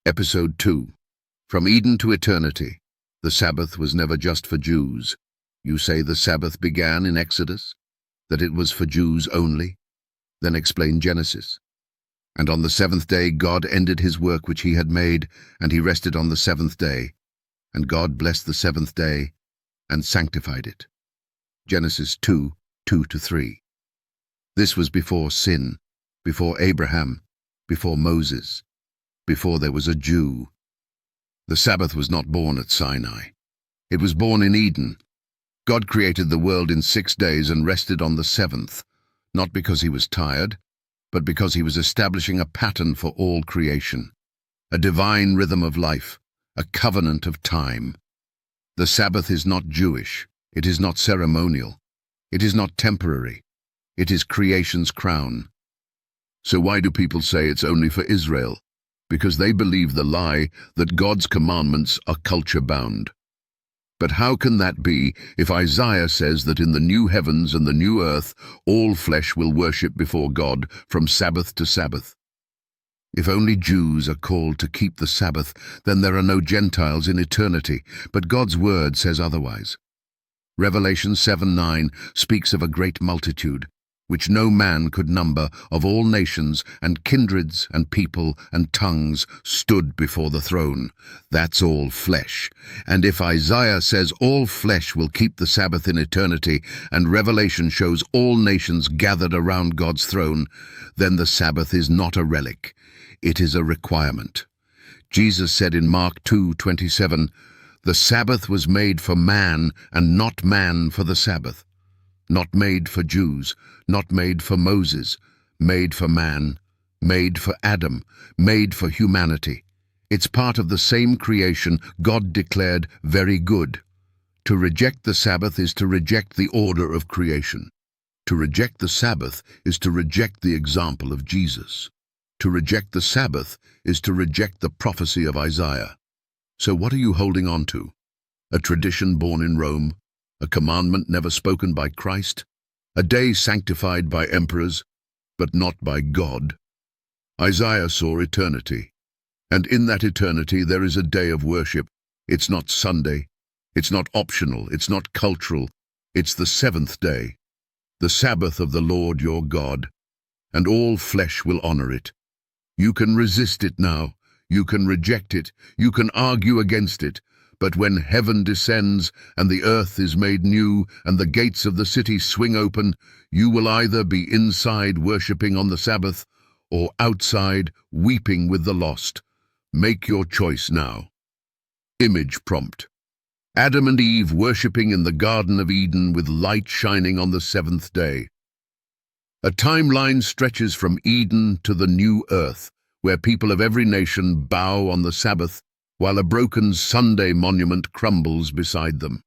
Episode 2. From Eden to Eternity. The Sabbath was never just for Jews. You say the Sabbath began in Exodus? That it was for Jews only? Then explain Genesis. And on the seventh day God ended his work which he had made, and he rested on the seventh day. And God blessed the seventh day, and sanctified it. Genesis 2, 2-3. This was before sin, before Abraham, before Moses, before there was a Jew. The Sabbath was not born at Sinai. It was born in Eden. God created the world in 6 days and rested on the seventh, not because he was tired, but because he was establishing a pattern for all creation, a divine rhythm of life, a covenant of time. The Sabbath is not Jewish, it is not ceremonial, it is not temporary, it is creation's crown. So why do people say it's only for Israel? Because they believe the lie that God's commandments are culture-bound. But how can that be if Isaiah says that in the new heavens and the new earth all flesh will worship before God from Sabbath to Sabbath? If only Jews are called to keep the Sabbath, then there are no Gentiles in eternity, but God's word says otherwise. Revelation 7:9 speaks of a great multitude, which no man could number, of all nations and kindreds and people and tongues stood before the throne. That's all flesh. And if Isaiah says all flesh will keep the Sabbath in eternity, and Revelation shows all nations gathered around God's throne, then the Sabbath is not a relic. It is a requirement. Jesus said in Mark 2:27, "The Sabbath was made for man, and not man for the Sabbath." Not made for Jews, not made for Moses, made for man, made for Adam, made for humanity. It's part of the same creation God declared very good. To reject the Sabbath is to reject the order of creation. To reject the Sabbath is to reject the example of Jesus. To reject the Sabbath is to reject the prophecy of Isaiah. So what are you holding on to? A tradition born in Rome? A commandment never spoken by Christ? A day sanctified by emperors, but not by God? Isaiah saw eternity, and in that eternity there is a day of worship. It's not Sunday, it's not optional, it's not cultural, it's the seventh day, the Sabbath of the Lord your God, and all flesh will honor it. You can resist it now, you can reject it, you can argue against it, but when heaven descends and the earth is made new and the gates of the city swing open, you will either be inside worshipping on the Sabbath or outside weeping with the lost. Make your choice now. Image prompt. Adam and Eve worshipping in the Garden of Eden with light shining on the seventh day. A timeline stretches from Eden to the new earth, where people of every nation bow on the Sabbath, while a broken Sunday monument crumbles beside them.